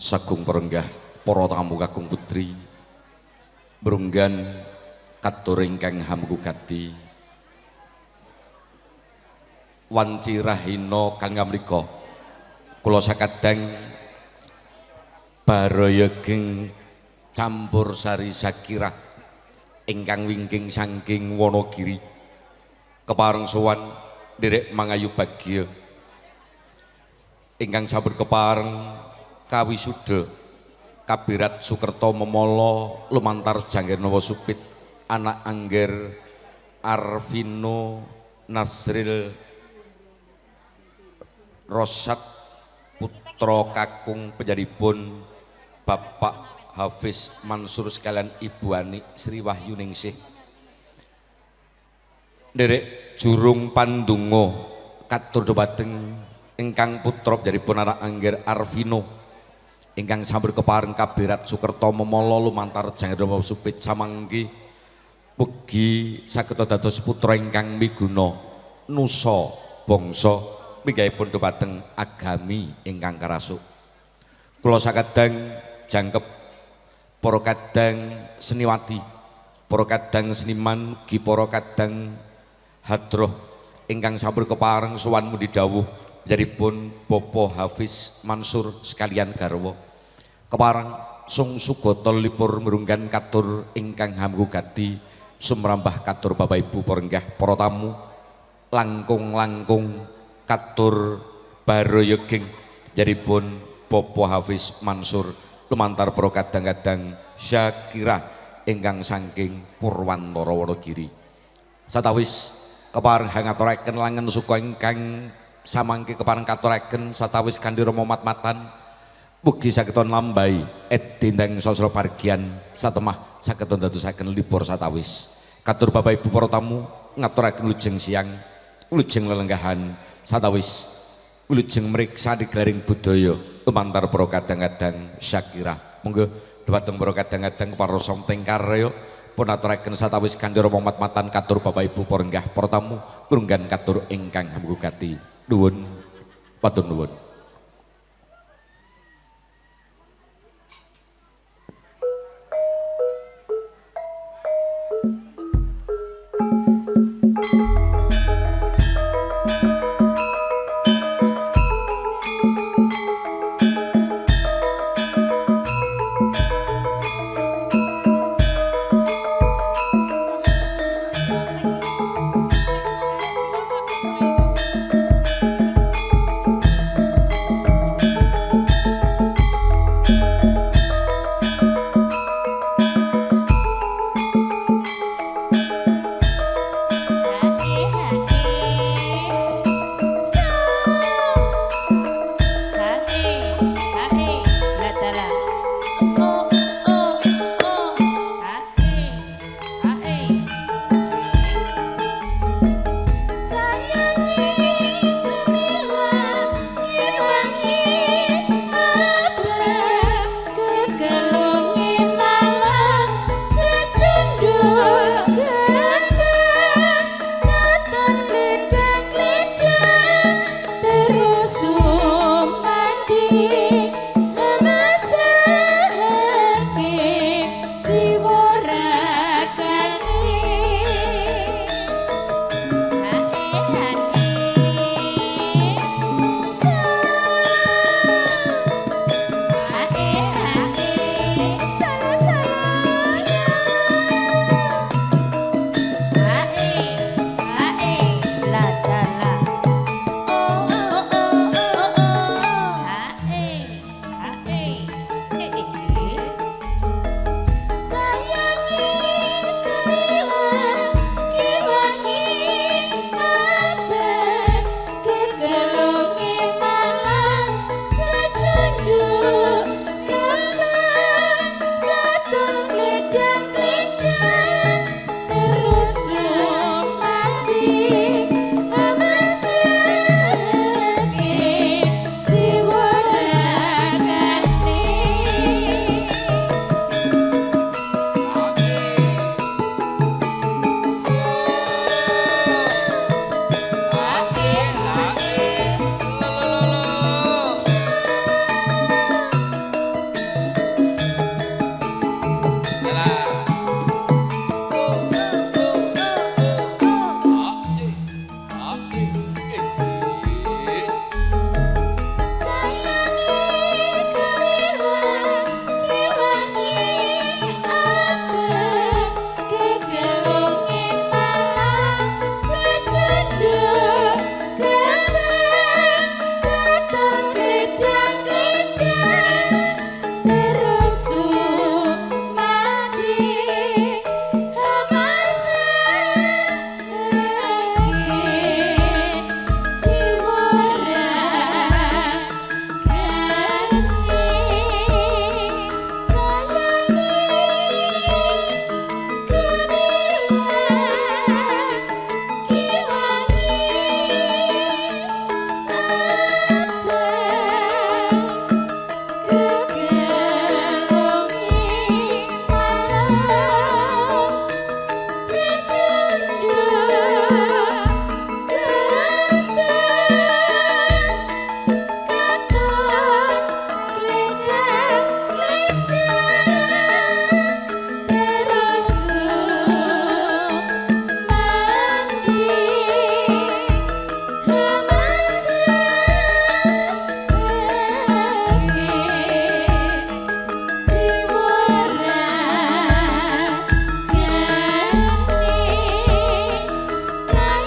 Sagung perenggah para tamu kakung putri brunggan katur ingkang hamgugati wanci rahina kang ngamrika kula sakadang barayageng campur sari sakirah ingkang wingking saking Wonogiri kepareng sowan nderek mangayu bagya ingkang sampun kepareng kawisuda kabirat Sukerto Memala lumantar Jangger Nawasupit anak Angger Arvino Nasril Rosat putra kakung penjadipun Bapak Hafiz Mansur sekalian Ibu Ani Sri Wahyuningsih nderek jurung pandonga katur dhumateng ingkang putra penjadipun anak Angger Arvino ingkang sampun kepareng kabirat Sukerto Memala lumantar Jangger Nawasupit samangke mugi saged dados putra ingkang miguna nusa bangsa migahipun dhumateng agami ingkang karasuk. Kula sakadang jangkep para kadang seniwati, para kadang seniman, mugi para kadang hadroh ingkang sampun kepareng sowan mundi dawuh njaripun Bapak Hafiz Mansur sekalian garwa. Kepareng sung sugata lipur mirunggan katur ingkang hamgugati sumrambah katur Bapak Ibu parenggah para tamu langkung-langkung katur barayageng njaripun Bapak Hafiz Mansur lumantar para kadang-kadang Syakirah ingkang saking Purwantara Wonogiri. Satawis kepareng ngaturaken langen suka ingkang samangke kepareng katuraken satawis kanthi rama mat-matan mugi saged lambai edindang sasra pargian satemah saged ndadosaken libur satawis. Katur Bapak Ibu para tamu ngaturaken lujeng siang, lujeng lelenggahan satawis wilujeng mriksa diglaring budaya lumantar para kadang-kadang Syakirah. Monggo dhumateng para kadang-kadang keparosong tengkarya pun aturaken satawis kanthi rama mat-matan katur Bapak Ibu parenggah para tamu brunggan katur ingkang hamgugati. Nuwun matur nuwun. Time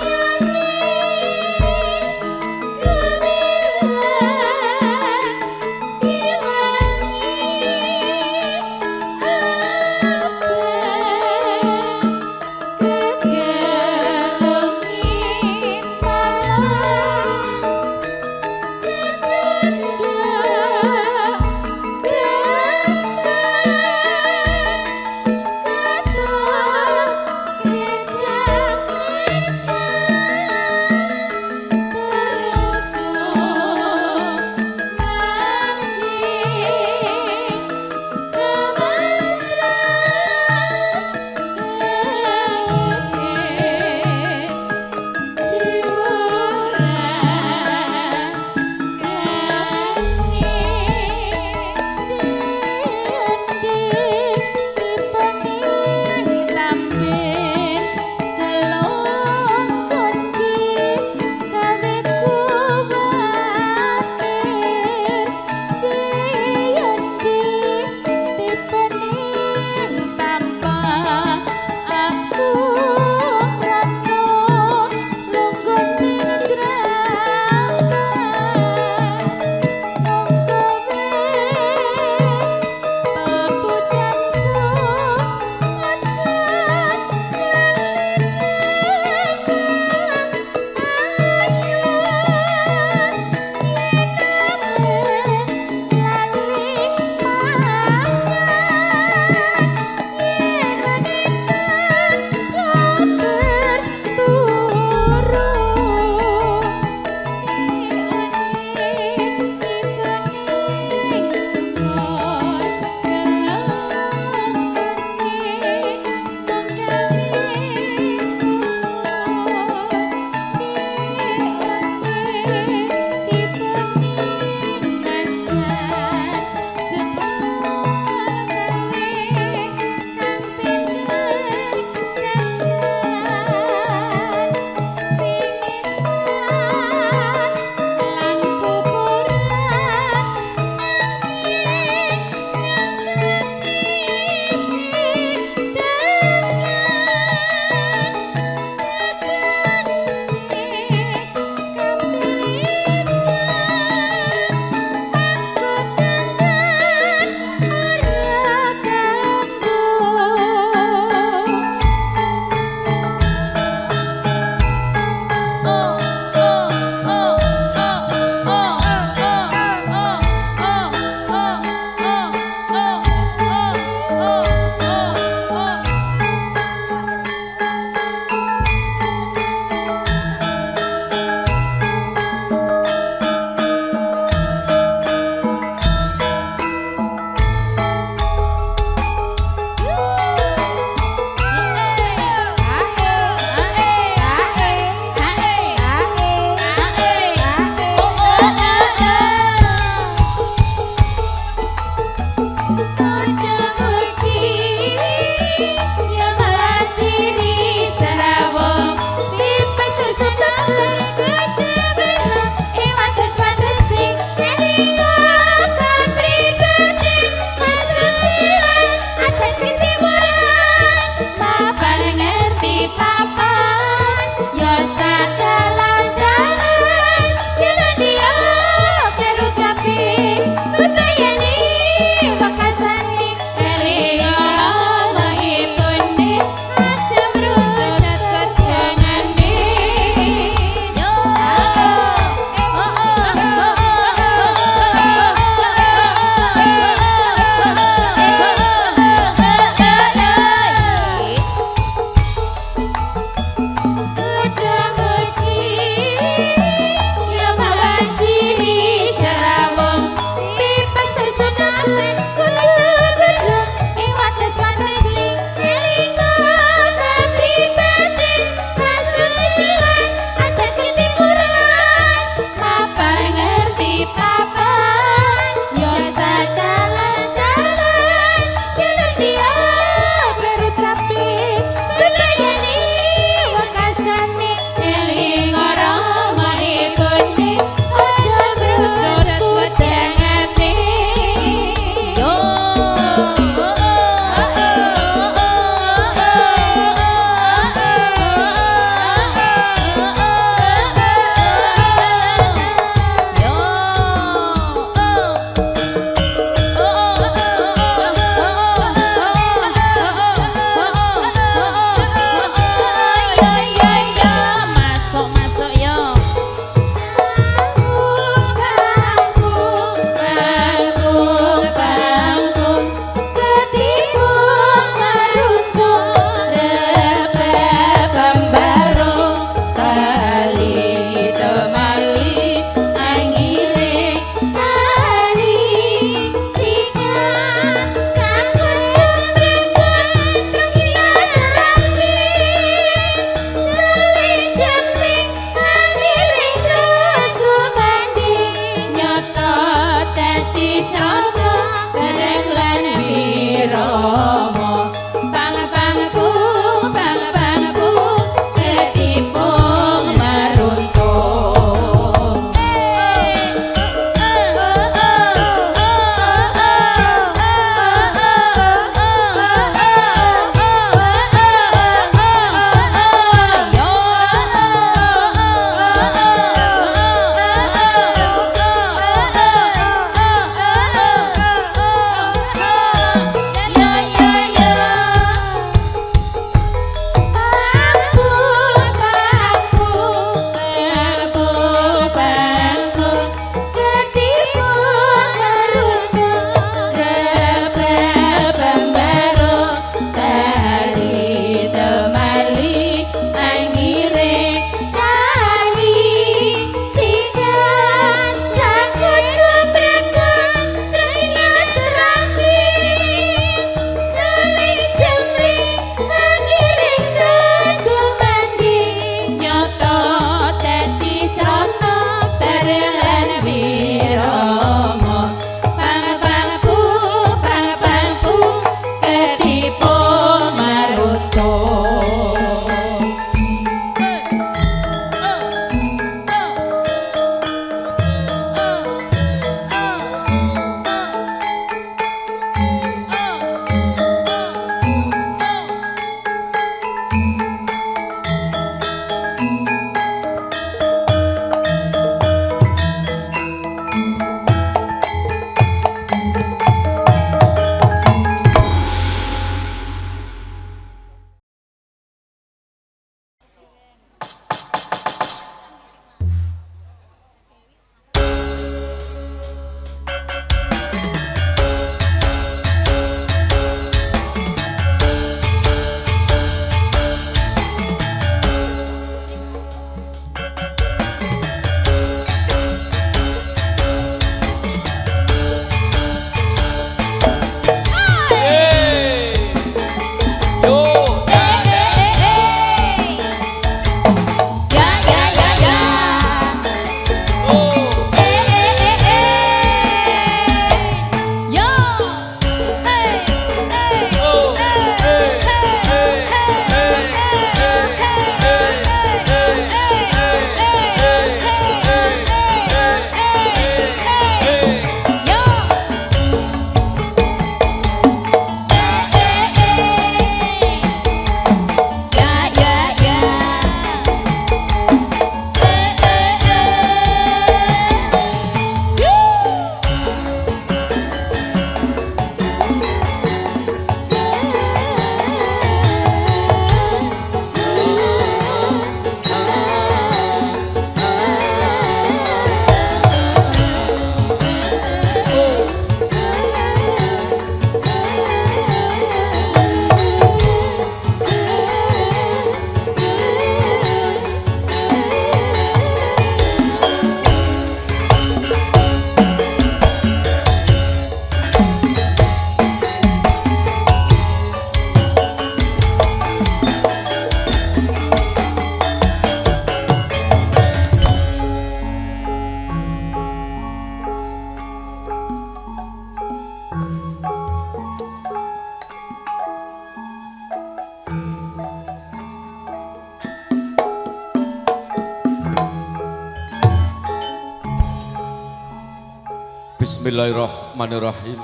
Bismillahirrahmanirrahim.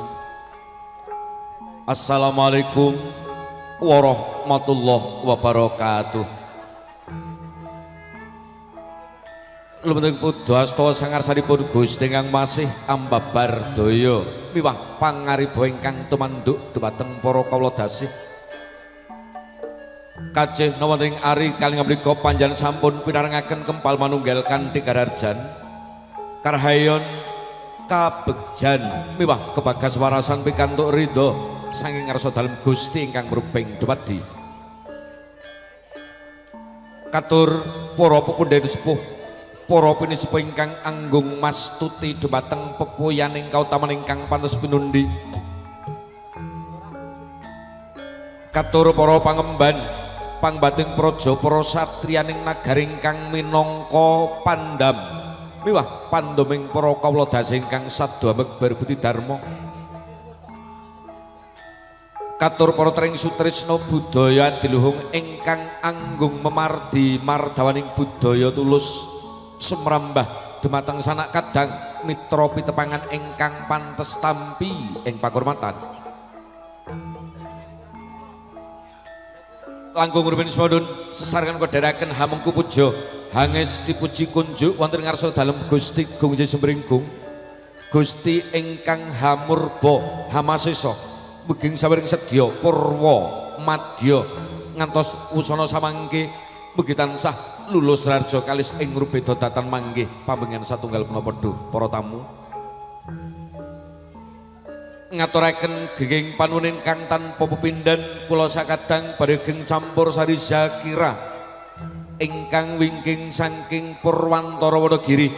Assalamualaikum warahmatullahi wabarakatuh. Lumantar putra astawa sangarsanipun Gusti ingkang masih ambabar daya miwah pangariba ingkang tumanduk dhumateng para kawula dasih. Kajih wonten ing ari kalih mrika panjenengan sampun pinarengaken kempal manunggal kanthi kararjan karhayon kabegjan miwah kebagas warasan pikantuk ridho saking ngarsa dalem Gusti ingkang mruping dumadi. Katur para pepundhen sepuh, para pinisepuh ingkang anggung mastuti dhumateng pepuyaning kautaman ingkang pantes pinundi. Katur para pangemban pangbating praja para satriyaning nagari ingkang minangka pandam miwah pandhoming para kawula dasih ingkang sadamel berbudi dharma. Katur para tring sutresna budaya diluhung ingkang anggung memardi mardawaning budaya tulus sumrambah dumateng sanak kadang mitra pitepangan ingkang pantes tampi ing pakurmatan. Langkung rumiyin semodun sesarengan kedheraken hamengku puja hanges dipuji kunjuk wonten ngarsa dalem Gusti Gung Sembringgung Gusti ingkang hamurba hamasesa muging sawiring sedya purwa madya ngantos wusana samangke mugi tansah lulus rarja kalis ing rubeda datan manggih pambengan satunggal punapa para tamu. Ngaturaken genging panuwun kang tanpa pepindhan kula sakadang badhe campur sari Zakira ingkang wingking saking Purwantara Wonogiri.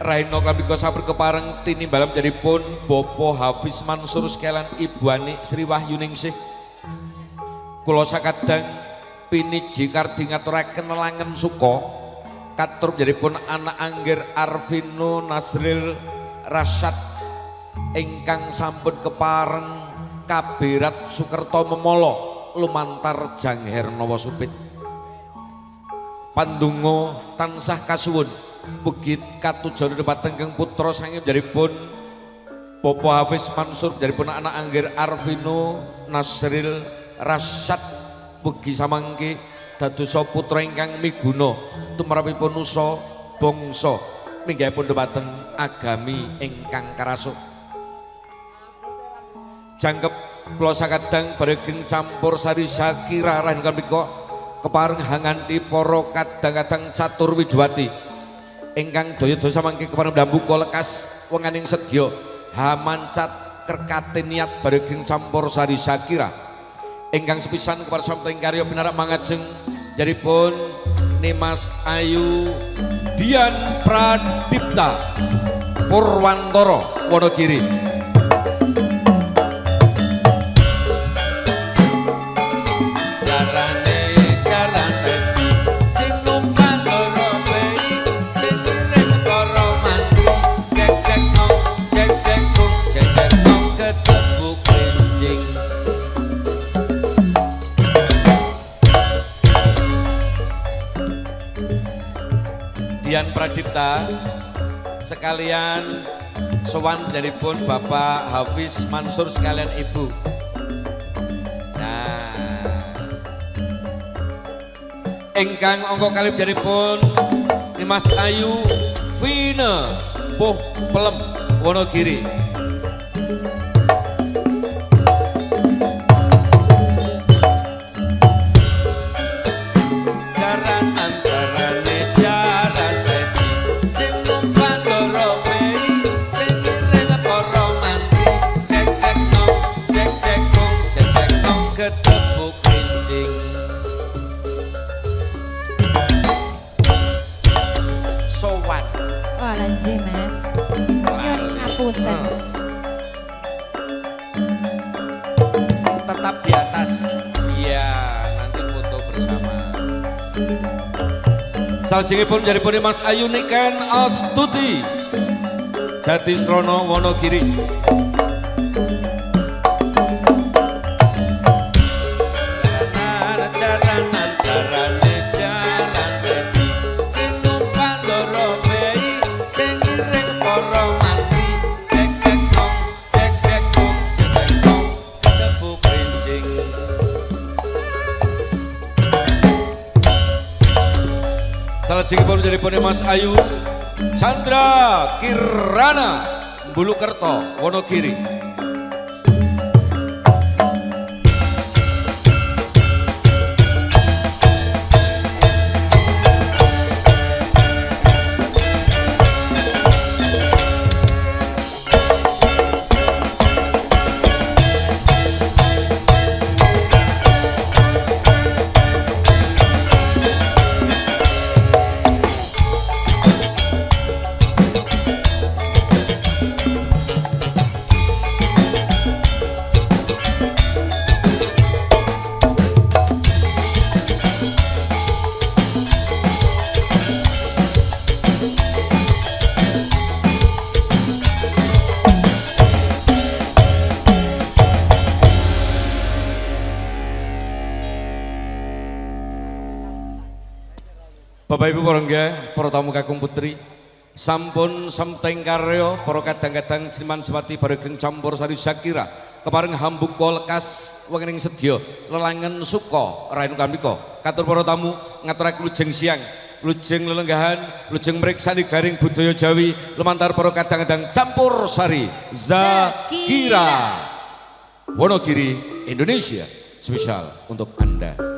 Raina kambika sampun kepareng tinimbalan menjadipun Bapak Hafiz Mansur sekalian Ibu Ani Sri Wahyuningsih. Kula sakadang piniji kardi ngaturaken langen suka katur menjadipun anak angger Arvino Nasril Rasyad ingkang sampun kepareng kabirat Sukerto Memolo lumantar Jangher Nawa Supit. Pandonga tansah kasuwun mugi katujon dhumateng kang putra sanging menjadipun Bapak Hafiz Mansur menjadipun anak angger Arvino Nasril Rasyad mugi samangke dadosa putra ingkang miguna tumrapipun nusa bangsa minggahipun dhumateng agami ingkang karasuk. Jangkep kula sakadang bareng campur sari Zakira rahin kambika kepareng hanganti para kadang-kadang catur wijuwati ingkang daya-daya samangke kepareng ndambuka lekas wenganing sedya hamancat kerkate niat bareng campur sari Zakira ingkang sepisan kepareng samping karya pinarak mangajeng jaripun Nimas Ayu Dian Pradipta Purwantara Wonogiri. Dian Pradipta sekalian sowan daripun Bapak Hafiz Mansur sekalian Ibu. Nah, ingkang angka kalih daripun Nimas Ayu Vina Puh Pelem Wonogiri. Tetap di atas. Iya, nanti foto bersama. Salajengipun jaripun Mas Ayu Niken Astuti Jatisrono Wonogiri. Carane Salajengipun jadi Mas Ayu Chandra Kirana Bulukerto Wonogiri. Bapak Ibu Porongga, para tamu kakung putri, sampun samteng karya para kadang-kadang seniman semati bareng campur sari Zakira, kepareng hambung lekas wengening sedya lelangen suka rainu kamika. Katur para tamu ngaturaken lujeng siang, lujeng lelenggahan, lujeng mriksani garing budaya Jawi lumantar para kadang-kadang campur sari Zakira. Wonogiri, Indonesia, spesial untuk Anda.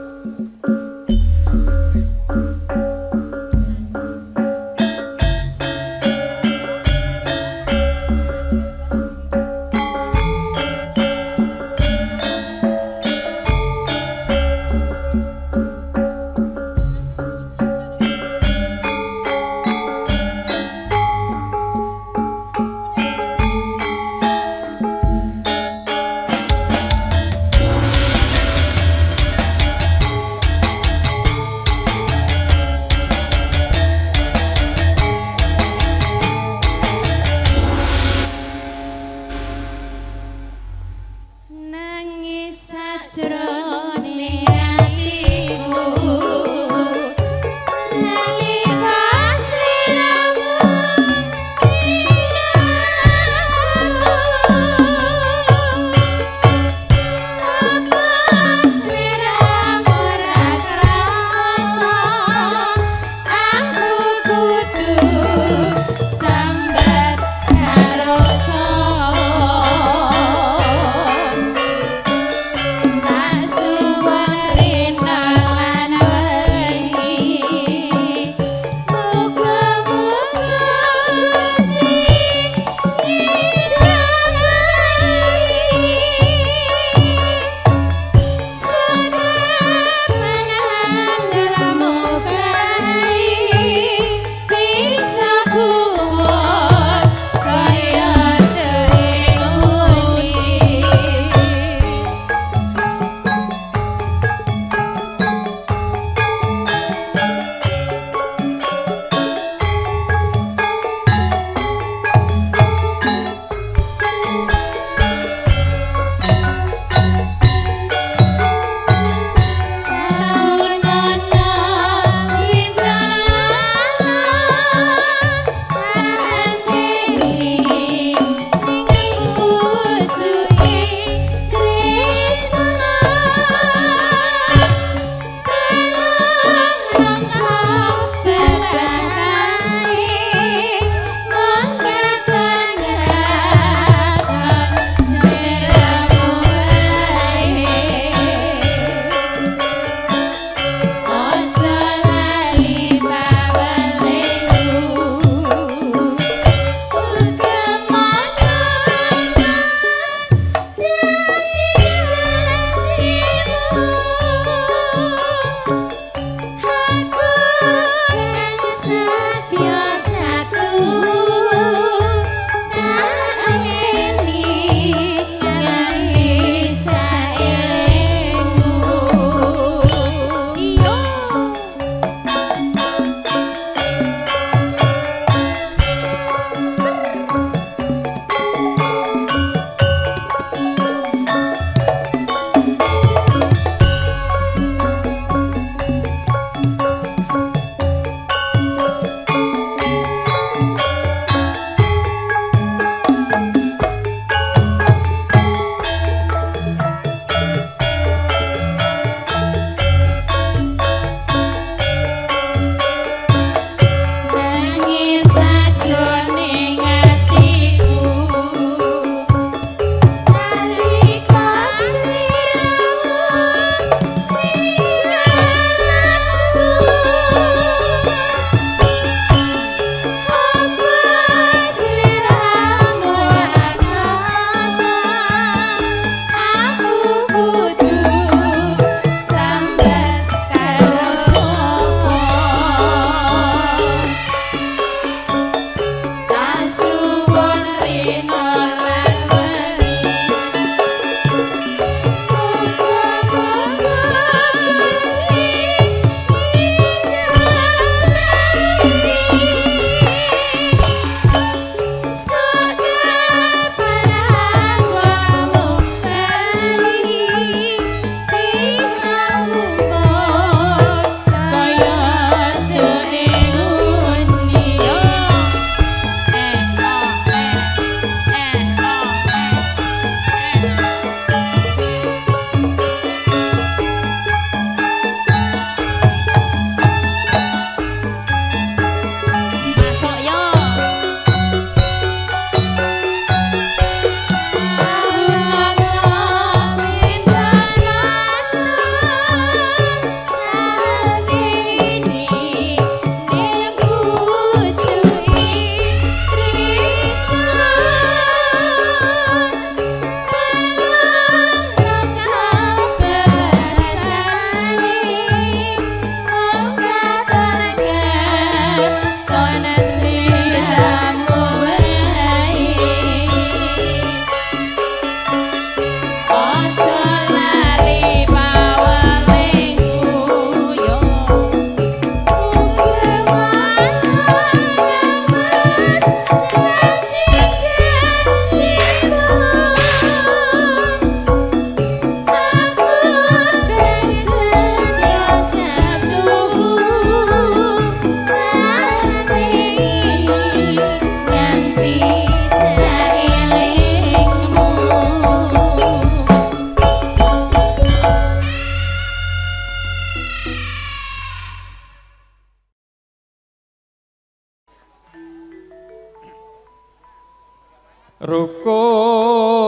rukun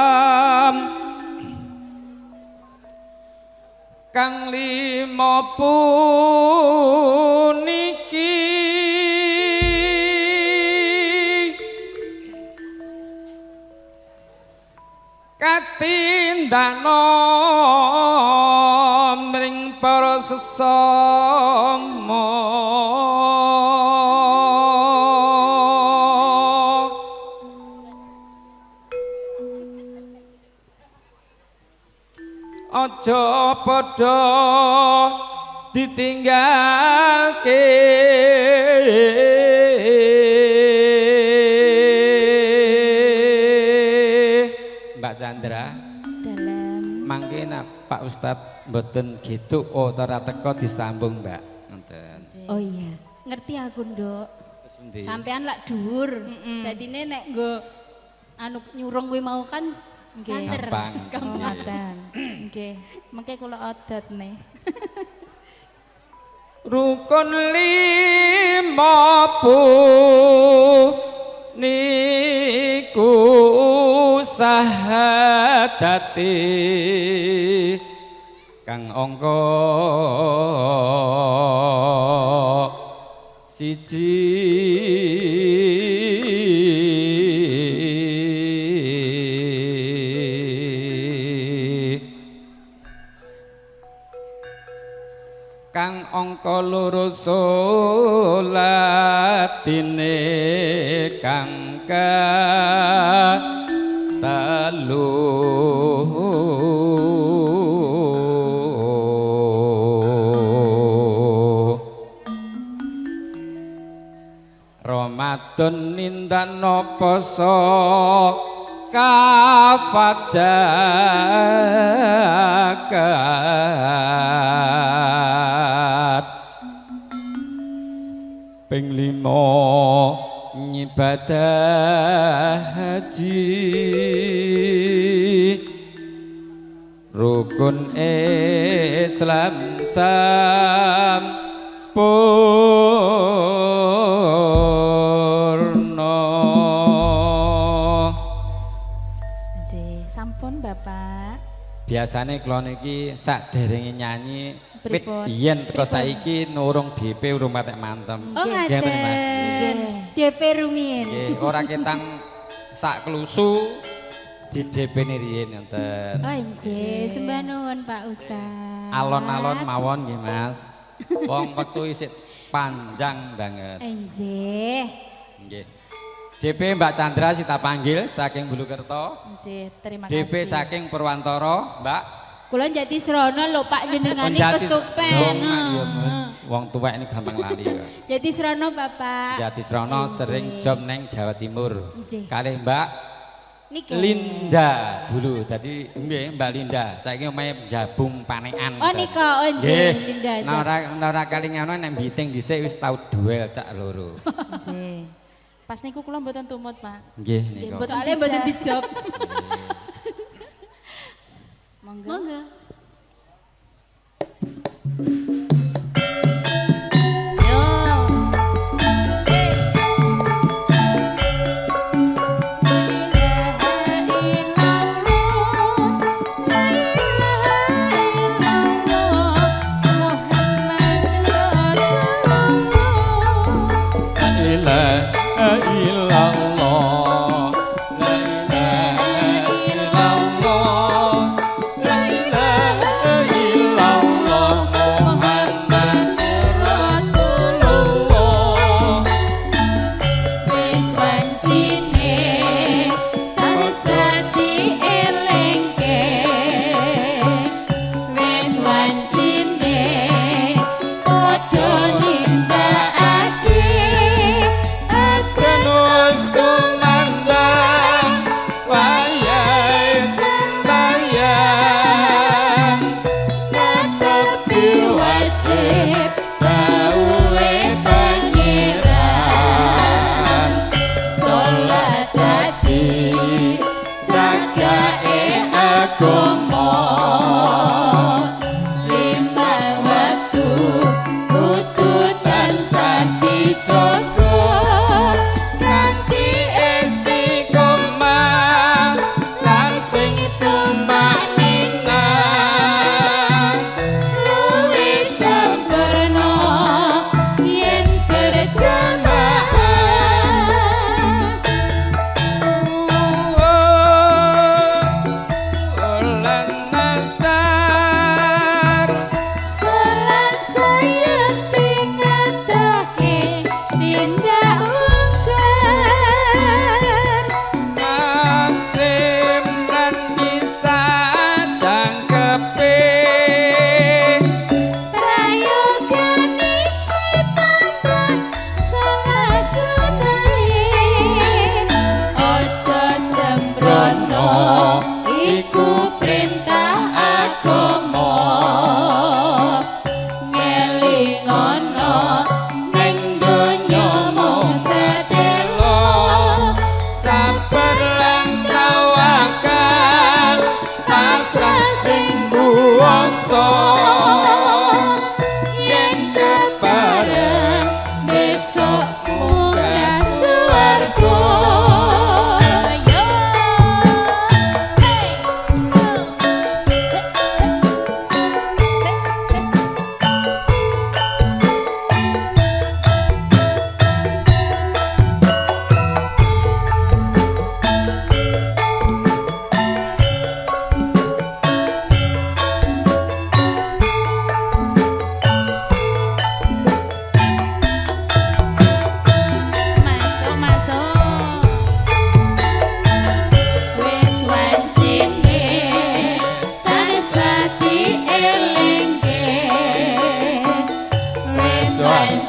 Islam kang lima puniki katindakna mring para sesama aja padha ditinggalke Mbak Chandra dalam mangke Pak Ustadz mboten gitu ora teko disambung Mbak ngoten. oh iya ngerti aku nduk Terus endi? sampean lak dhuwur dadine nek nggo anu nyurung kuwi mau kan kanter Gampang. gampang nggih mengke kula adat nih Rukun lima niku sahadati kang angka siji kang angka loro salatine kang telu Ramadan nindakno poso kafajakat ping 5 nyibadah haji rukun Islam sampurna. nggih sampun Bapak Biasane kula niki saderenge nyanyi wit Pripun? biyen teko saiki nurung DP urung patek mantem. oh Nggih, ngoten, Mas. ngaten DP rumiyin Nggih, ora ketang sak klusu di DP-ne riyen ngoten. oh nggih sembah nuwun Pak Ustaz Alon-alon mawon nggih Mas. Wong wektu isih panjang banget. nggih Nggih. DP Mbak Chandra kita panggil saking Bulukerto. nggih terima DP kasih saking Purwantara, Mbak. kula jadi serono lho Pak jenengane Jati- kesupen Iya, Mas. Wong tuwek ini gampang lali kok. jadi serono Bapak Jati Srono sering job neng Jawa Timur. Nggih. Kalih Mbak niki Linda dulu. Tadi nggih Mbak Linda. Saiki omahe Jabung Panekan. oh nika oh nggih Linda aja. Nora kali ngono nek biting dhisik wis tau duel cak loro. Nggih. Pas niku kula mboten tumut, Pak. Nggih nika. soalnya mboten dijob Monggo. monggo La ilaha illallah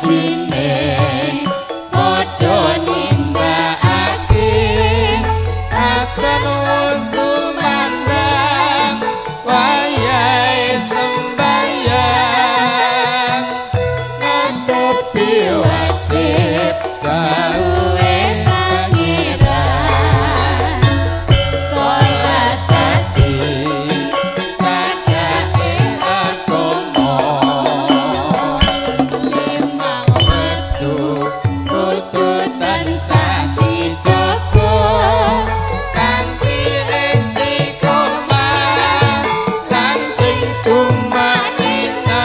wajine padha nimbakake akan wis tumandang wayahe sembayang nutupi wajib dawuhe pangeran salat dadi cagake agama limang wektu kudu tansah dijaga kanthi istiqomah lan sing tumanina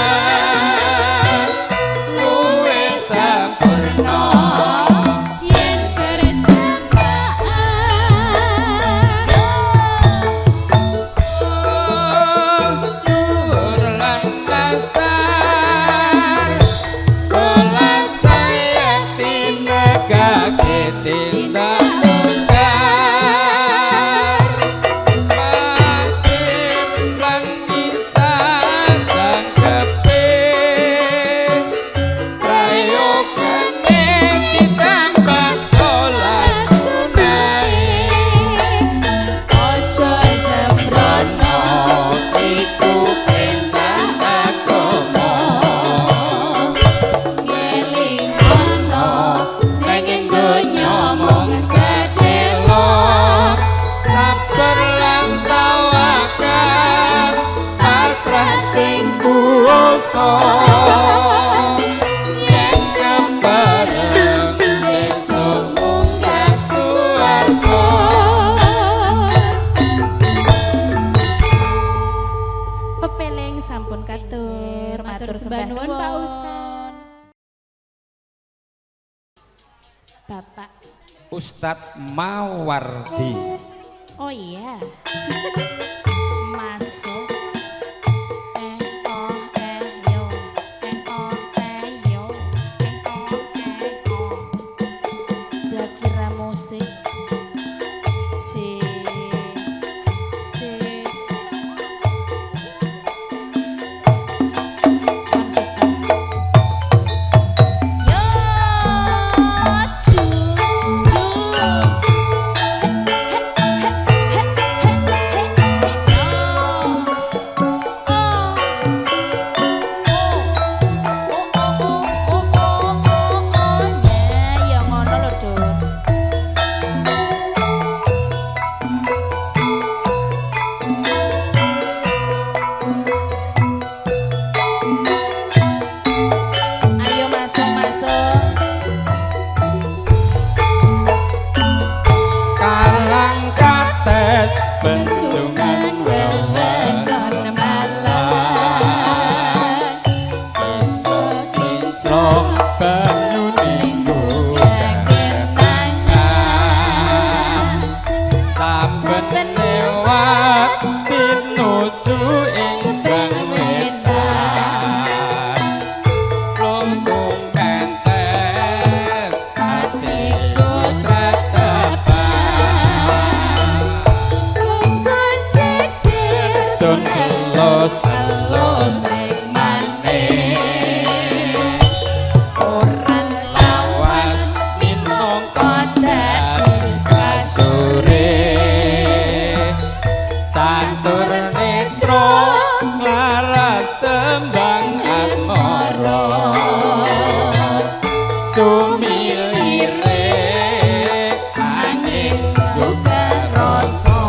luwih sampurna yen Luhur lan dasar salat saya tinegake tindak mungkar makin lan bisa jangkepe prayogane ditambah salat sunahe ojo sembrono iku perintah agama ngelingono nanging donya mung sedelo sabar lan tawakal pasrah sing kuwasa yen kepareng besok munggah swarga. Pepeling sampun katur, matur sembah nuwun Pak Ustaz. Bapak. Ustadz Mawardi. Oh iya. Masuk. Oh yo. Oh yo. Oh. Zakira musik. C. Sound system. Yo, ya ngono lho, Dut. Ayo masuk. Karang kates bendungan wewengan malang kinclong banyu ninggo kenangan saben lewat pinuju ingkang wetan lungguh kentes hatiku tetepan sun elus ning maneh orang lawas minangka dadi kasure catur netra laras tembang asmara sumilire angin juga rasa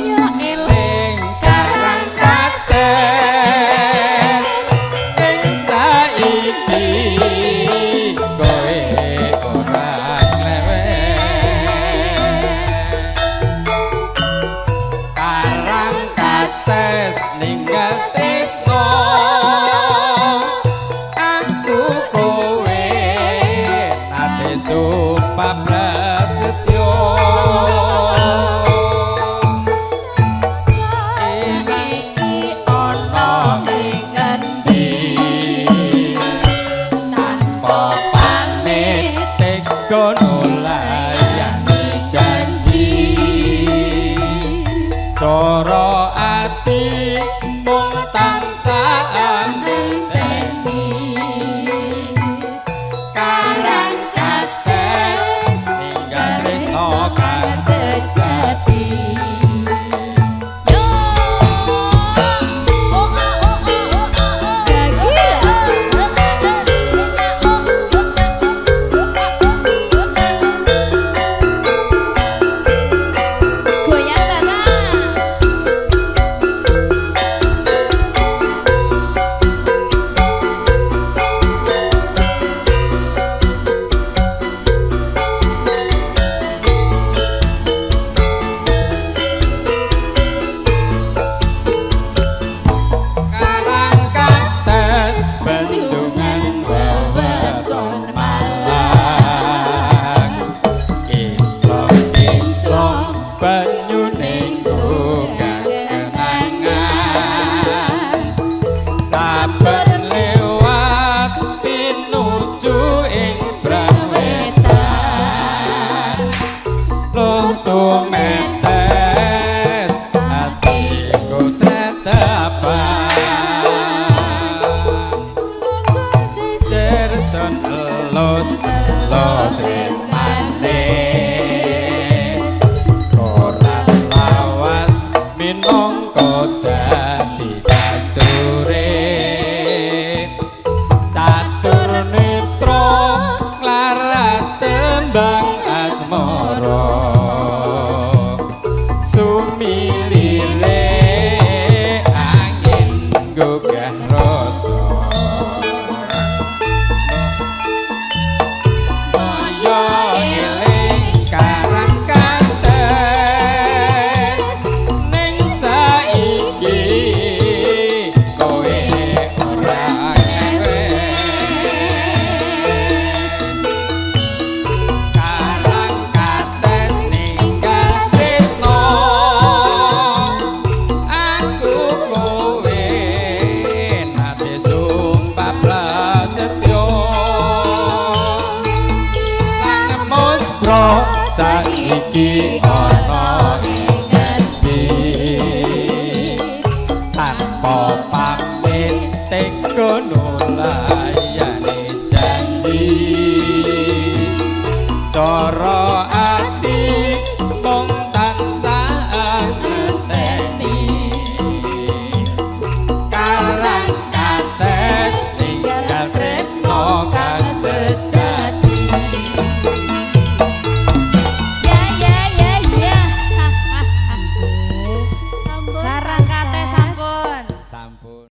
Yo eling karang kates ing saiki kowe ora klewes karang kates ninggal tresno aku kowe nate sumpah prasetyo iki ana ing ngendi tanpa pamit tega nulayani janji cara ati mung ban